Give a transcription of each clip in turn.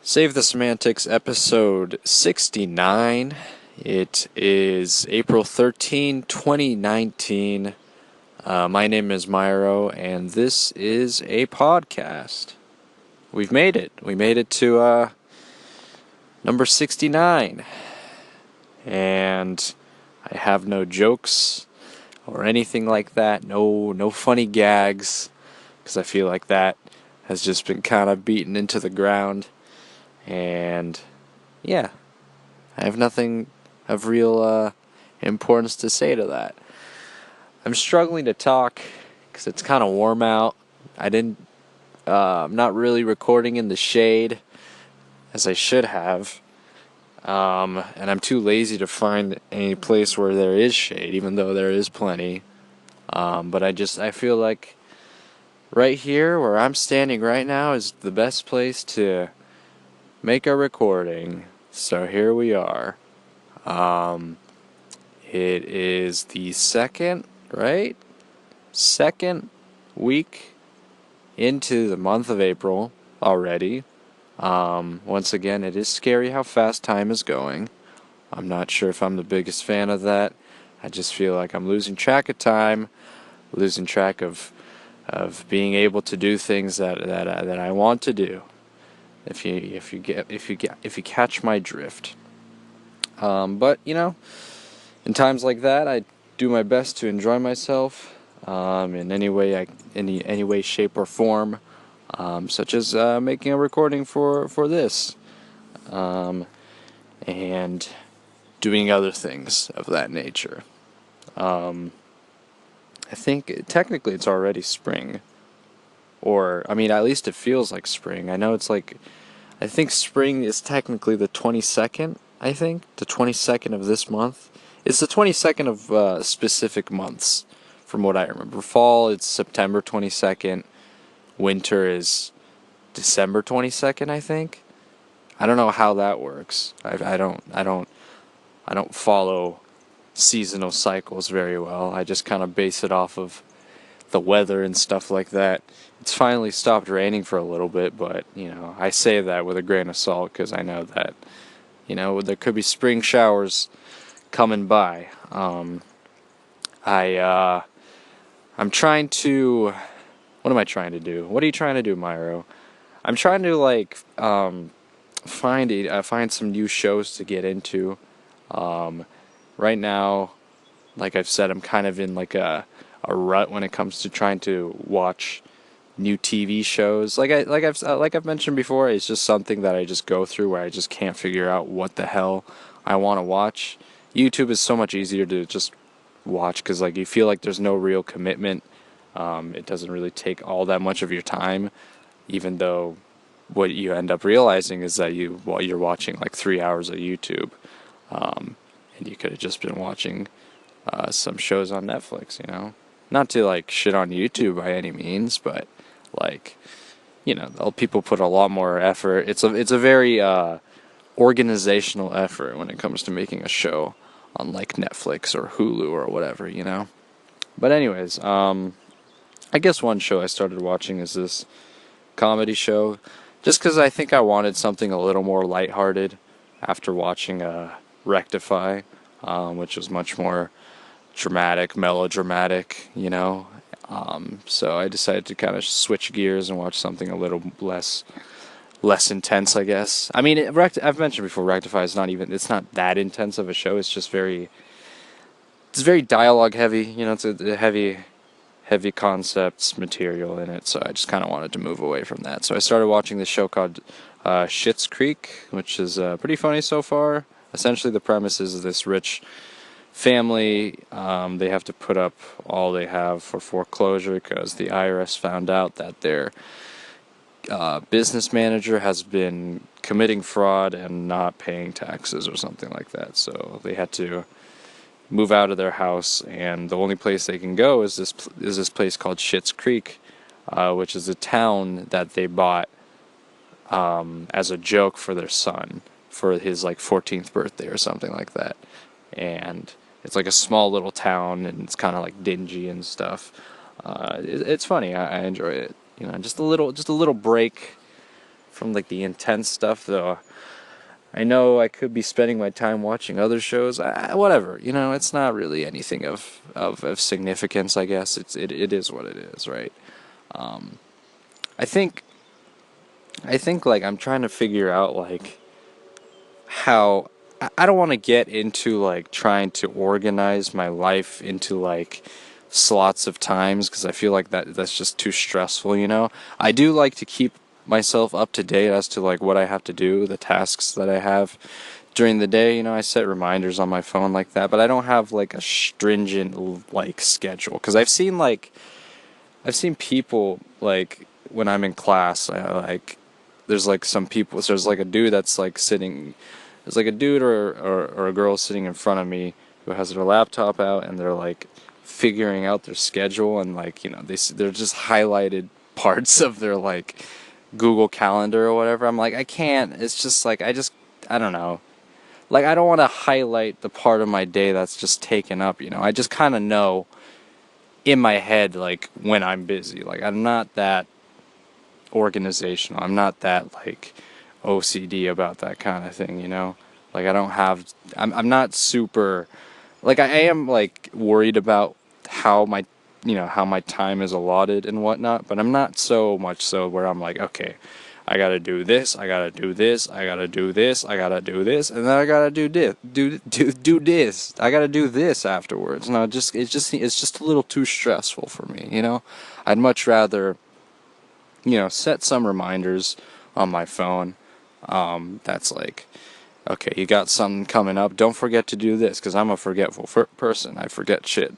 Save the Semantics, episode 69. It is April 13, 2019. My name is Myro, and this is a podcast. We've made it. We made it to number 69. And I have no jokes or anything like that. No funny gags, because I feel like that has just been kind of beaten into the ground. And yeah, I have nothing of real importance to say to that. I'm struggling to talk because it's kind of warm out. I'm not really recording in the shade as I should have. And I'm too lazy to find any place where there is shade, even though there is plenty. But I feel like right here where I'm standing right now is the best place to make a recording. So here we are. It is the second week into the month of April already. Once again, it is scary how fast time is going. I'm not sure if I'm the biggest fan of that. I just feel like I'm losing track of time, losing track of being able to do things that I want to do. If you catch my drift. But in times like that, I do my best to enjoy myself in any way, shape, or form, such as making a recording for this, and doing other things of that nature. I think technically it's already spring. Or, I mean, at least it feels like spring. I think spring is technically the 22nd, the 22nd of this month. It's the 22nd of specific months, from what I remember. Fall, it's September 22nd. Winter is December 22nd, I think. I don't know how that works. I don't follow seasonal cycles very well. I just kind of base it off of the weather and stuff like that. It's finally stopped raining for a little bit, but I say that with a grain of salt because I know that there could be spring showers coming by. I'm trying to. What am I trying to do? What are you trying to do, Myro? I'm trying to find some new shows to get into. Right now, like I've said, I'm kind of in like a rut when it comes to trying to watch new TV shows. Like I've mentioned before, it's just something that I just go through where I just can't figure out what the hell I want to watch. YouTube is so much easier to just watch because you feel like there's no real commitment. It doesn't really take all that much of your time, even though what you end up realizing is that you're watching 3 hours of YouTube, and you could have just been watching some shows on Netflix, Not to shit on YouTube by any means, but people put a lot more effort. It's a very organizational effort when it comes to making a show on Netflix or Hulu or whatever, But anyways, I guess one show I started watching is this comedy show, just because I think I wanted something a little more lighthearted after watching Rectify, which was much more dramatic, melodramatic, So I decided to kind of switch gears and watch something a little less intense, I guess. I mean, I've mentioned before, Rectify is it's not that intense of a show. It's just it's very dialogue heavy. It's a heavy concepts material in it. So I just kind of wanted to move away from that. So I started watching this show called Schitt's Creek, which is pretty funny so far. Essentially, the premise is this rich family, they have to put up all they have for foreclosure because the IRS found out that their business manager has been committing fraud and not paying taxes or something like that. So they had to move out of their house, and the only place they can go is this place called Schitt's Creek, which is a town that they bought as a joke for their son for his 14th birthday or something like that. And it's a small little town, and it's kind of dingy and stuff. It's funny. I enjoy it. Just a little break from like the intense stuff, though. I know I could be spending my time watching other shows. Whatever, it's not really anything of significance. I guess it is what it is, right? Um, I think like I'm trying to figure out like how I don't want to get into like trying to organize my life into like slots of times because I feel like that's just too stressful. I do like to keep myself up to date as to like what I have to do, the tasks that I have during the day. I set reminders on my phone like that, but I don't have like a stringent like schedule because I've seen people like when I'm in class, like there's like some people, so there's like a dude that's like sitting, there's like a dude or a girl sitting in front of me who has their laptop out and they're like figuring out their schedule and like, they're just highlighted parts of their like Google Calendar or whatever. I'm like, I can't, it's just like, I don't know. Like, I don't want to highlight the part of my day that's just taken up, I just kind of know in my head, like, when I'm busy. Like, I'm not that organizational. I'm not that, like, OCD about that kind of thing. Like, I don't have, I'm not super, like, I am, like, worried about how my time is allotted and whatnot, but I'm not so much so where I'm like, okay, I gotta do this, I gotta do this, I gotta do this, I gotta do this, and then I gotta do this. I gotta do this afterwards. No, it's just a little too stressful for me. I'd much rather, set some reminders on my phone. That's like, okay, you got something coming up. Don't forget to do this, because I'm a forgetful person. I forget shit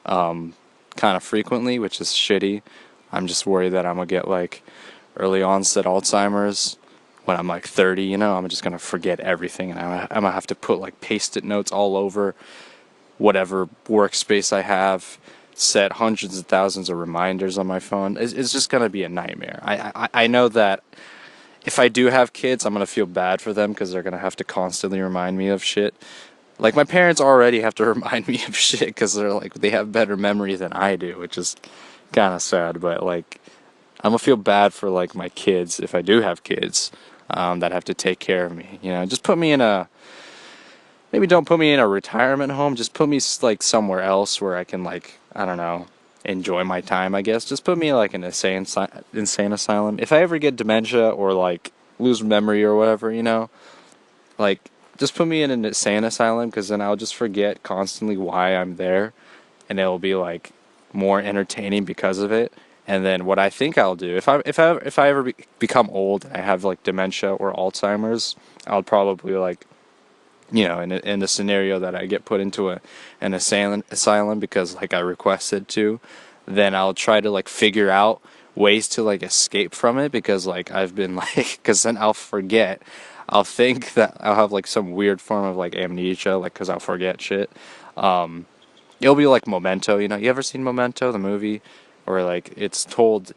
kind of frequently, which is shitty. I'm just worried that I'm gonna get like early onset Alzheimer's when I'm like 30, I'm just gonna forget everything, and I'm gonna have to put like post-it notes all over whatever workspace I have, set hundreds of thousands of reminders on my phone. It's just gonna be a nightmare. I know that if I do have kids, I'm gonna feel bad for them because they're gonna have to constantly remind me of shit. Like, my parents already have to remind me of shit because they have better memory than I do, which is kind of sad, but like, I'm gonna feel bad for like my kids if I do have kids that have to take care of me. Just put me in maybe don't put me in a retirement home. Just put me like somewhere else where I can, like, I don't know, enjoy my time. I guess just put me in like an insane asylum. If I ever get dementia or like lose memory or whatever, like, just put me in an insane asylum, because then I'll just forget constantly why I'm there, and it'll be like more entertaining because of it. And then what I think I'll do, if I ever become old and I have like dementia or Alzheimer's, I'll probably like, in the scenario that I get put into an asylum because like I requested to, then I'll try to like figure out ways to like escape from it, because like I've been like, because then I'll forget. I'll think that I'll have like some weird form of like amnesia, like, because I'll forget shit. It'll be like Memento. You ever seen Memento, the movie? Or like it's told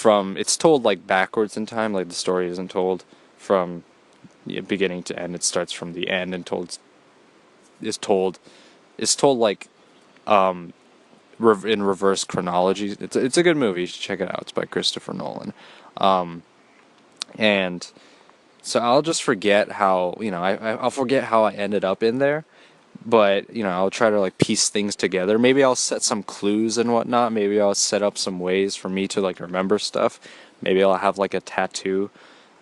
like backwards in time, like the story isn't told from beginning to end. It starts from the end and is told like in reverse chronology. It's a good movie. You should check it out. It's by Christopher Nolan. And so I'll just forget how, I'll forget how I ended up in there. But, I'll try to like piece things together. Maybe I'll set some clues and whatnot. Maybe I'll set up some ways for me to like remember stuff. Maybe I'll have like a tattoo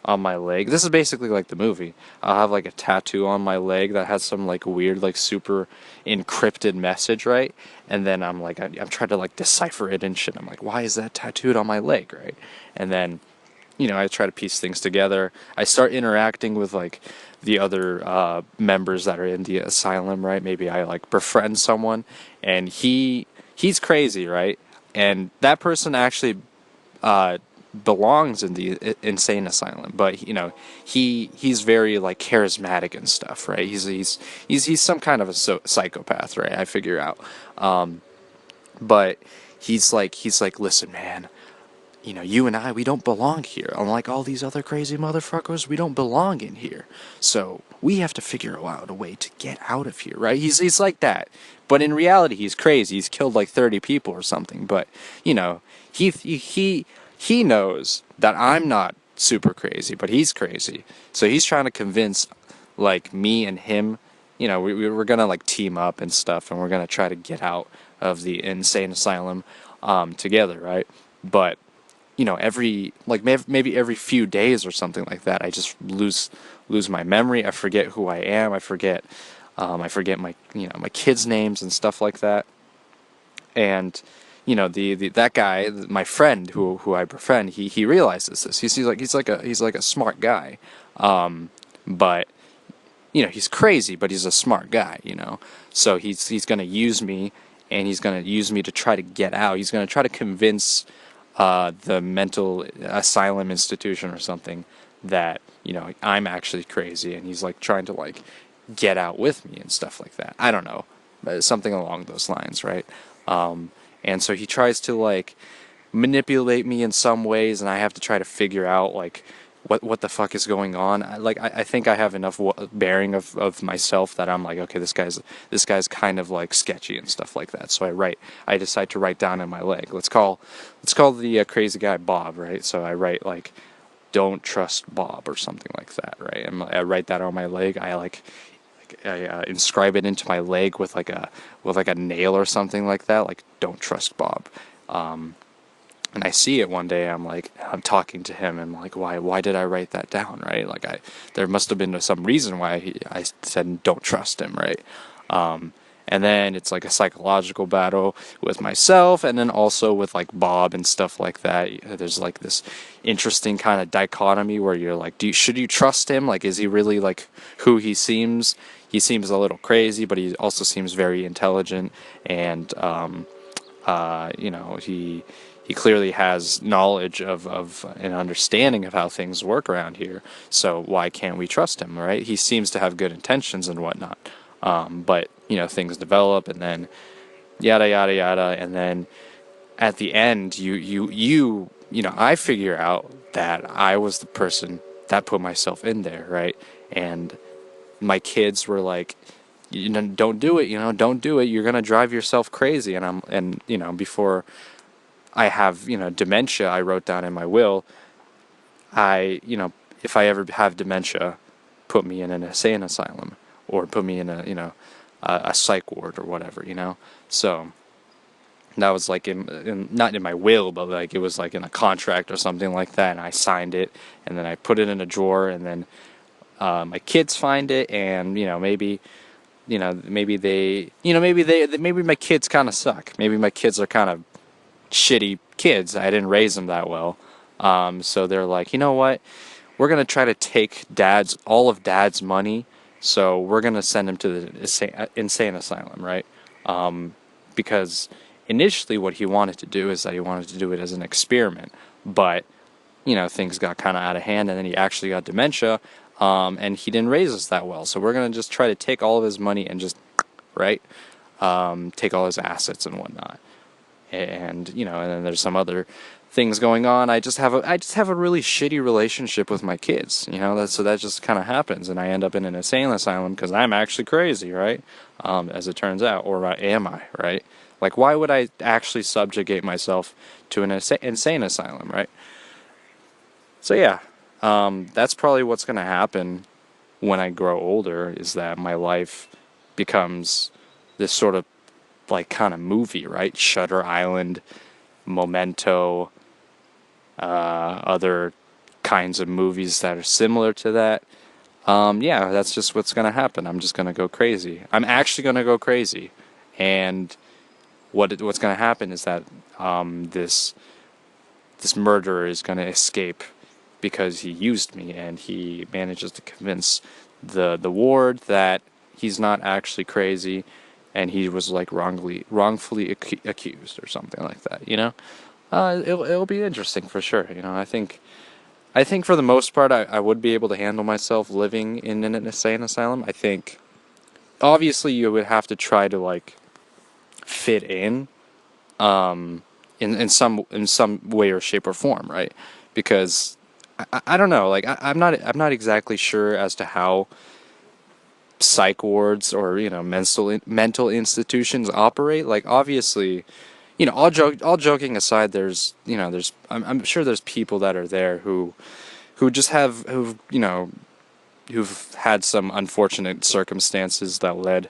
on my leg. This is basically like the movie. I'll have like a tattoo on my leg that has some like weird, like super encrypted message, right? And then I'm trying to like decipher it and shit. I'm like, why is that tattooed on my leg, right? And then, I try to piece things together. I start interacting with like the other members that are in the asylum, right? Maybe I like befriend someone, and he's crazy, right? And that person actually belongs in the insane asylum, but he's very like charismatic and stuff, right? He's some kind of a psychopath, right? I figure out, but he's like, listen, man. You and I, we don't belong here. Unlike all these other crazy motherfuckers, we don't belong in here. So we have to figure out a way to get out of here, right? He's like that. But in reality, he's crazy. He's killed like 30 people or something. But, he knows that I'm not super crazy, but he's crazy. So he's trying to convince like me and him, we're gonna like team up and stuff, and we're gonna try to get out of the insane asylum together, right? But every like maybe every few days or something like that, I just lose my memory. I forget who I am. I forget my my kids' names and stuff like that. And the that guy, my friend who I befriend, he realizes this. He's like a smart guy, but he's crazy, but he's a smart guy. So he's gonna use me, and he's gonna use me to try to get out. He's gonna try to convince the mental asylum institution or something that I'm actually crazy, and he's like trying to like get out with me and stuff like that. I don't know, but something along those lines, right? And so he tries to like manipulate me in some ways, and I have to try to figure out like what the fuck is going on. I think I have enough bearing of myself that I'm like, okay, this guy's kind of like sketchy and stuff like that. So I decide to write down in my leg. Let's call the crazy guy Bob, right? So I write like, don't trust Bob or something like that, right? And I write that on my leg. I inscribe it into my leg with like a nail or something like that, like don't trust Bob. And I see it one day. I'm talking to him, and I'm like, why did I write that down, right? Like there must have been some reason why I said don't trust him, right? And then it's like a psychological battle with myself, and then also with like Bob and stuff like that. There's like this interesting kind of dichotomy where you're like, should you trust him? Like, is he really like who he seems? He seems a little crazy, but he also seems very intelligent, and he clearly has knowledge of an understanding of how things work around here. So why can't we trust him, right? He seems to have good intentions and whatnot. But things develop, and then yada yada yada, and then at the end, I figure out that I was the person that put myself in there, right? And my kids were like, don't do it, don't do it. You're gonna drive yourself crazy. And before I have dementia, I wrote down in my will, if I ever have dementia, put me in an insane asylum, or put me in a psych ward or whatever, So that was like not in my will, but like it was like in a contract or something like that, and I signed it, and then I put it in a drawer, and then my kids find it, and maybe my kids kind of suck. Maybe my kids are kind of shitty kids. I didn't raise them that well. So they're like, you know what? We're going to try to take all of dad's money. So we're going to send him to the insane asylum, right? Because initially what he wanted to do is that he wanted to do it as an experiment. But, things got kind of out of hand, and then he actually got dementia, and he didn't raise us that well. So we're going to just try to take all of his money and just, right? Take all his assets and whatnot. And and then there's some other things going on. I just have a really shitty relationship with my kids. So that just kind of happens, and I end up in an insane asylum because I'm actually crazy, right? As it turns out, or am I, right? Like, why would I actually subjugate myself to an insane asylum, right? So yeah, that's probably what's going to happen when I grow older, is that my life becomes this sort of like kind of movie, right? Shutter Island, Memento, other kinds of movies that are similar to that. Yeah, that's just what's going to happen. I'm just going to go crazy. I'm actually going to go crazy. And what's going to happen is that this murderer is going to escape because he used me, and he manages to convince the ward that he's not actually crazy, and he was like wrongfully accused or something like that. It'll be interesting for sure. I think for the most part I would be able to handle myself living in an insane asylum. I think obviously you would have to try to like fit in in some way or shape or form, right? Because I don't know, like I'm not exactly sure as to how psych wards or mental institutions operate. Like, obviously, all joking aside, I'm sure there's people that are there who who've had some unfortunate circumstances that led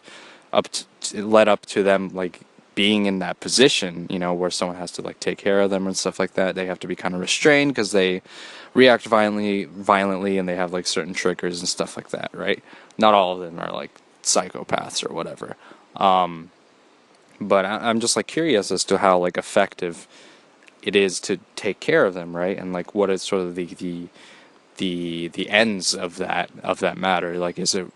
up to them like being in that position, where someone has to like take care of them and stuff like that. They have to be kind of restrained because they react violently, and they have like certain triggers and stuff like that, right? Not all of them are like psychopaths or whatever. But I'm just like curious as to how like effective it is to take care of them, right? And like what is sort of the ends of that matter? Like, is it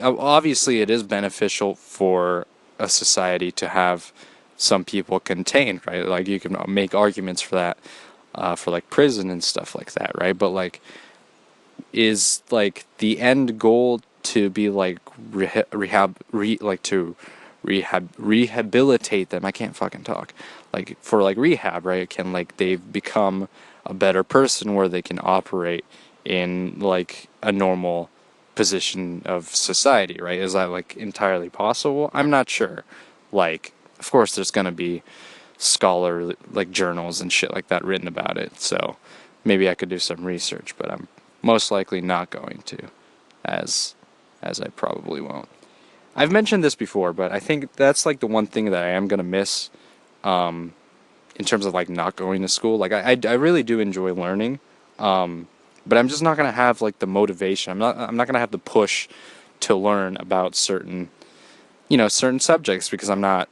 obviously it is beneficial for a society to have some people contained, right? Like you can make arguments for that, for like prison and stuff like that, right? But like, is like the end goal to be like rehabilitate them? I can't fucking talk. Like for like rehab, right? Can like they've become a better person where they can operate in like a normal position of society, right? Is that like entirely possible? I'm not sure. Like, of course there's gonna be scholar like journals and shit like that written about it, so maybe I could do some research, but I'm most likely not going to, as I probably won't. I've mentioned this before, but I think that's like the one thing that I am gonna miss, in terms of like not going to school. Like I really do enjoy learning, but I'm just not gonna have like the motivation. I'm not gonna have the push to learn about certain subjects, because I'm not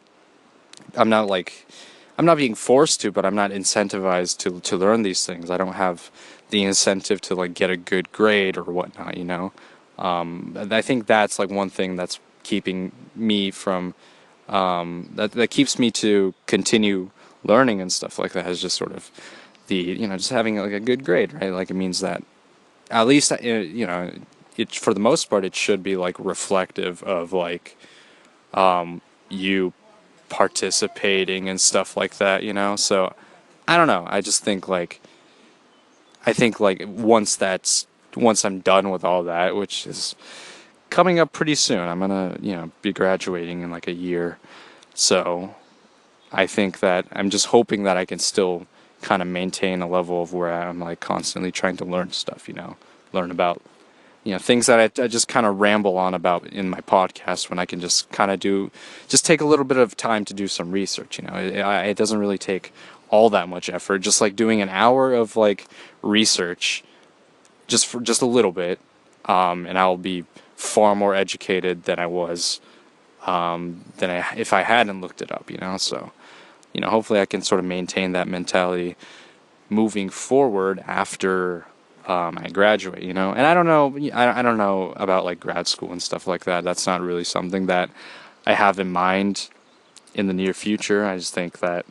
being forced to, but I'm not incentivized to learn these things. I don't have the incentive to like get a good grade or whatnot, I think that's like one thing that's keeping me from that keeps me to continue learning and stuff like that, is just sort of the just having like a good grade, right? Like it means that at least it, for the most part, it should be like reflective of like you participating and stuff like that, so I don't know. I just think like once I'm done with all that, which is coming up pretty soon, I'm gonna be graduating in like a year, so I think that I'm just hoping that I can still kind of maintain a level of where I'm like constantly trying to learn stuff, learn about things that I just kind of ramble on about in my podcast, when I can just kind of just take a little bit of time to do some research. It doesn't really take all that much effort. Just like doing an hour of like research, just a little bit, and I'll be far more educated than I was, if I hadn't looked it up. So hopefully I can sort of maintain that mentality moving forward after I graduate, and I don't know about like grad school and stuff like that. That's not really something that I have in mind in the near future. I just think that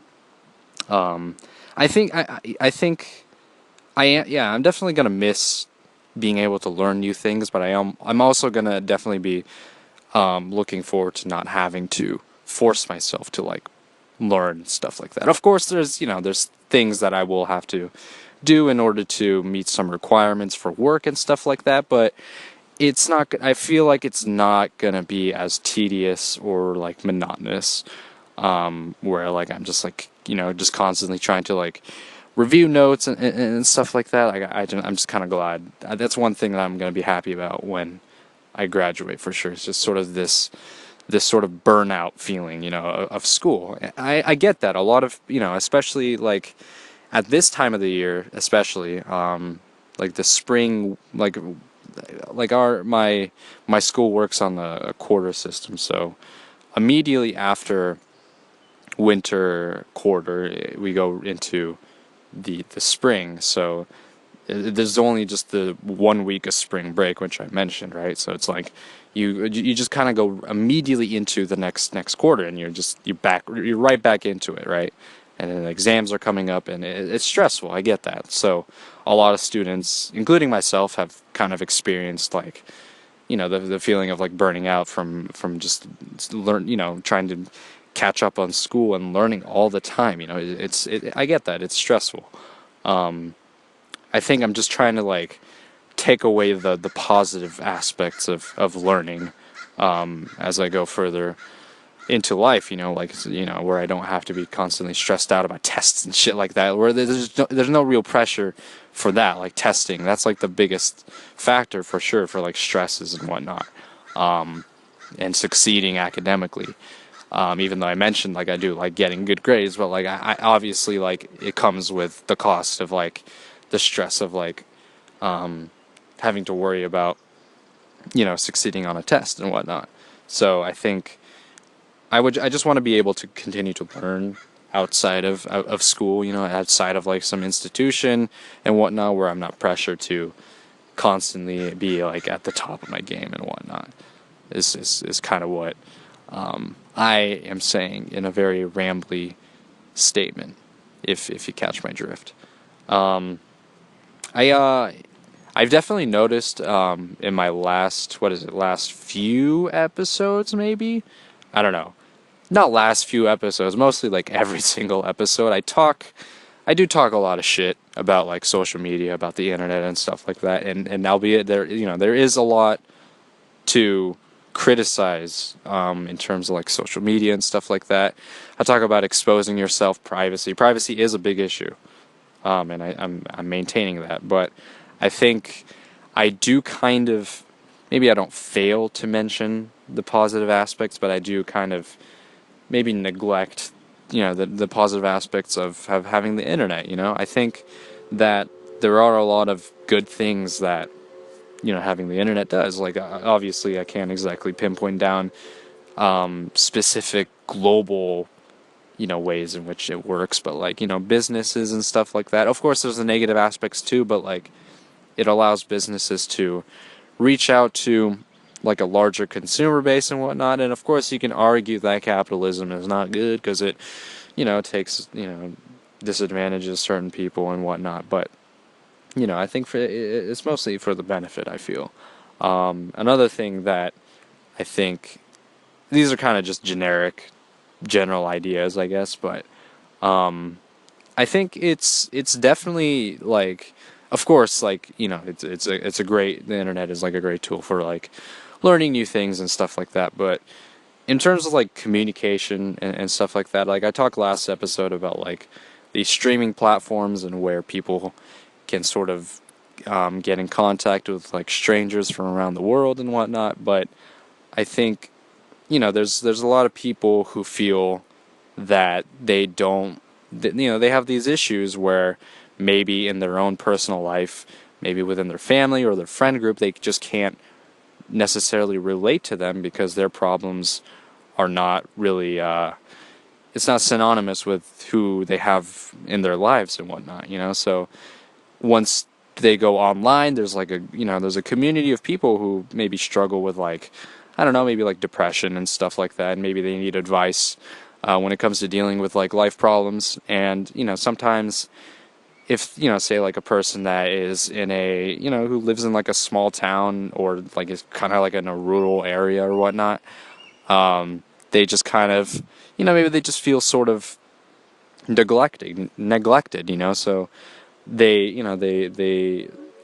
I think I'm definitely gonna miss being able to learn new things, but I'm also gonna definitely be looking forward to not having to force myself to like learn stuff like that. Of course, there's things that I will have to do in order to meet some requirements for work and stuff like that, but I feel like it's not gonna be as tedious or like monotonous, where like I'm just like just constantly trying to like review notes and stuff like that. Like I'm just kind of glad. That's one thing that I'm gonna be happy about when I graduate, for sure. It's just sort of this sort of burnout feeling, of school. I get that a lot of, especially like at this time of the year, especially, like the spring, like my school works on a quarter system, so immediately after winter quarter, we go into the spring. So there's only just the 1 week of spring break, which I mentioned, right? So it's like you just kind of go immediately into the next quarter, and you're right back into it, right? And then exams are coming up, and it's stressful. I get that. So a lot of students, including myself, have kind of experienced like the feeling of like burning out from just trying to catch up on school and learning all the time. I get that. It's stressful. I think I'm just trying to like take away the positive aspects of learning, as I go further into life, like, where I don't have to be constantly stressed out about tests and shit like that, where there's no real pressure for that, like testing. That's like the biggest factor for sure for like stresses and whatnot, and succeeding academically. Even though I mentioned like I do like getting good grades, but like I obviously like it comes with the cost of like the stress of like having to worry about succeeding on a test and whatnot. So I think I just want to be able to continue to learn outside of school, outside of like some institution and whatnot, where I'm not pressured to constantly be like at the top of my game and whatnot. Is kind of what I am saying in a very rambly statement, if you catch my drift. I I've definitely noticed in my last few episodes, maybe, I don't know, not last few episodes, mostly like every single episode. I do talk a lot of shit about like social media, about the internet and stuff like that, and albeit there is a lot to criticize in terms of like social media and stuff like that. I talk about exposing yourself, privacy. Privacy is a big issue, and I'm maintaining that. But I think I do kind of, maybe I don't fail to mention the positive aspects, but I do kind of maybe neglect the positive aspects of having the internet. I think that there are a lot of good things that having the internet does. Like, obviously I can't exactly pinpoint down specific global ways in which it works, but like businesses and stuff like that. Of course there's the negative aspects too, but like it allows businesses to reach out to like a larger consumer base and whatnot. And of course you can argue that capitalism is not good because it takes disadvantages certain people and whatnot, but I think it's mostly for the benefit, I feel. Another thing that I think, these are kind of just general ideas, I guess, but I think it's definitely like, of course, like it's a great, the internet is like a great tool for like learning new things and stuff like that. But in terms of like communication and stuff like that, like I talked last episode about like these streaming platforms and where people can sort of get in contact with like strangers from around the world and whatnot. But I think there's a lot of people who feel that they don't, they have these issues where maybe in their own personal life, maybe within their family or their friend group, they just can't necessarily relate to them because their problems are not really it's not synonymous with who they have in their lives and whatnot. So once they go online, there's like there's a community of people who maybe struggle with like, I don't know, maybe like depression and stuff like that, and maybe they need advice when it comes to dealing with like life problems. And sometimes if say like a person that is in a who lives in like a small town or like is kind of like in a rural area or whatnot, they just kind of maybe they just feel sort of neglected, so they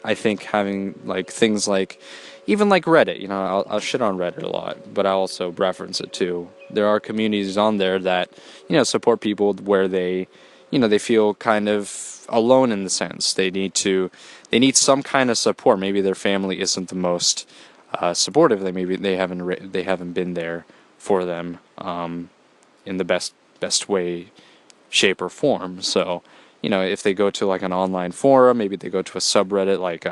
I think having like things like even like Reddit, I'll shit on Reddit a lot, but I also reference it too. There are communities on there that support people where they they feel kind of alone in the sense they need some kind of support. Maybe their family isn't the most supportive. They haven't been there for them in the best way, shape, or form. So if they go to like an online forum, maybe they go to a subreddit like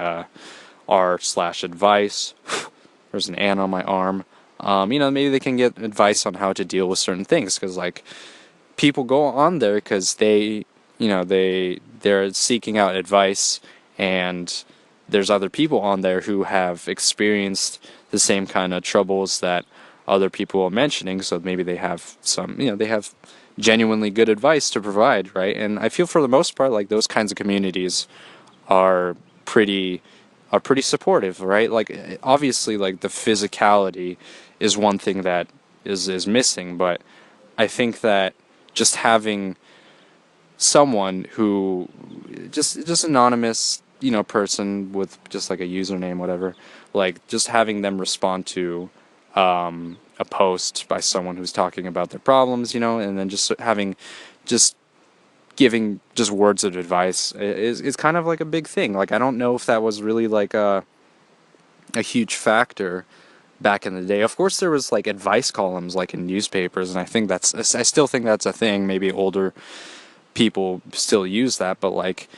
r/advice. There's an ant on my arm. Maybe they can get advice on how to deal with certain things, because like people go on there because they're seeking out advice, and there's other people on there who have experienced the same kind of troubles that other people are mentioning, so maybe they have they have genuinely good advice to provide, right? And I feel for the most part like those kinds of communities are pretty supportive, right? Like obviously like the physicality is one thing that is missing, but I think that just having someone who just anonymous person with just like a username, whatever, like just having them respond to a post by someone who's talking about their problems, and then just giving just words of advice is kind of like a big thing. Like, I don't know if that was really like a huge factor back in the day. Of course, there was like advice columns like in newspapers, and I still think that's a thing. Maybe older people still use that, but like,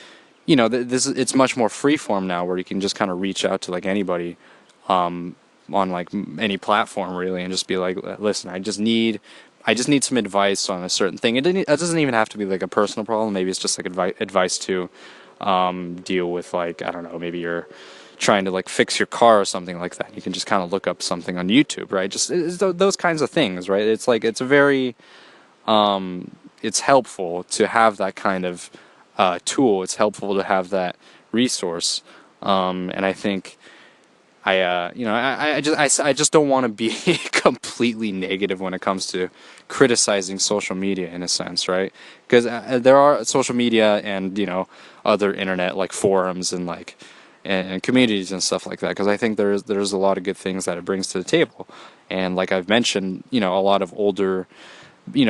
it's much more freeform now, where you can just kind of reach out to like anybody on like any platform really, and just be like, listen, I just need some advice on a certain thing. It doesn't even have to be like a personal problem. Maybe it's just like advice to deal with, like, I don't know, maybe you're trying to like fix your car or something like that. You can just kind of look up something on YouTube, right? Just those kinds of things, right? It's like, it's a very it's helpful to have that kind of tool. It's helpful to have that resource, and I think I just don't want to be completely negative when it comes to criticizing social media, in a sense, right? Because there are social media and other internet like forums and like and communities and stuff like that. Because I think there's a lot of good things that it brings to the table, and like I've mentioned, a lot of older,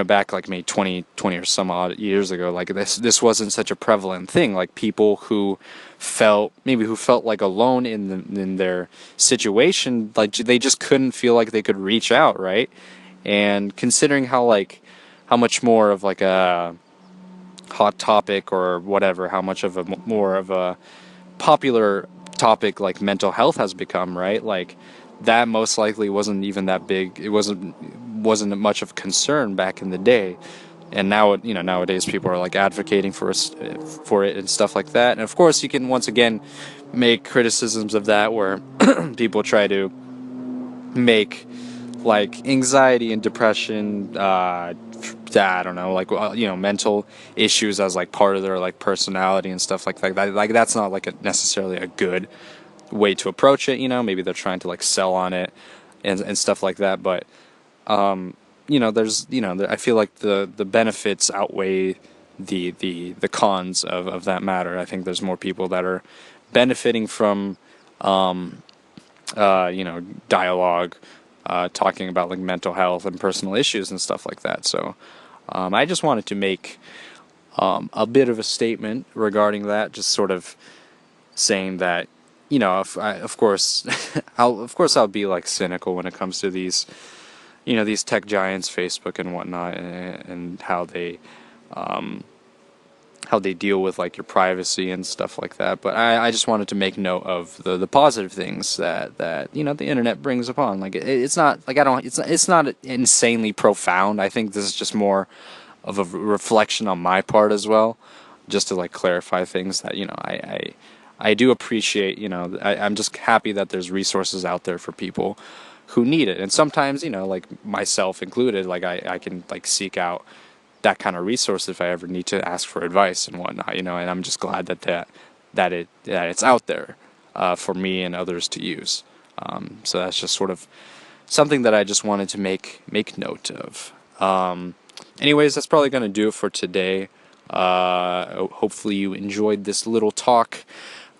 back like maybe 20 or some odd years ago, like this wasn't such a prevalent thing. Like, people who felt like alone in their situation, like they just couldn't feel like they could reach out, right? And considering how much more of like a hot topic or whatever, how much of a more of a popular topic like mental health has become, right? Like, that most likely wasn't even that big. It wasn't much of concern back in the day, and now nowadays people are like advocating for it and stuff like that. And of course, you can once again make criticisms of that, where people try to make like anxiety and depression, I don't know, like mental issues as like part of their like personality and stuff like that. Like, that's not like necessarily a good way to approach it. Maybe they're trying to like sell on it and stuff like that, but there's I feel like the benefits outweigh the cons of that matter. I think there's more people that are benefiting from dialogue, talking about like mental health and personal issues and stuff like that. So I just wanted to make a bit of a statement regarding that, just sort of saying that of course I'll be like cynical when it comes to these tech giants, Facebook and whatnot, and how they deal with like your privacy and stuff like that. But I just wanted to make note of the positive things that the internet brings upon. Like, it's not like it's not insanely profound. I think this is just more of a reflection on my part as well, just to like clarify things that I do appreciate. I'm just happy that there's resources out there for people who need it. And sometimes, like myself included, like I can like seek out that kind of resource if I ever need to ask for advice and whatnot, and I'm just glad that it's out there for me and others to use. So that's just sort of something that I just wanted to make note of. Anyways, that's probably going to do it for today. Hopefully you enjoyed this little talk,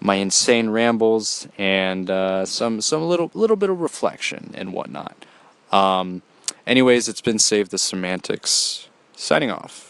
my insane rambles, and some little bit of reflection and whatnot. Anyways, it's been Save the Semantics, signing off.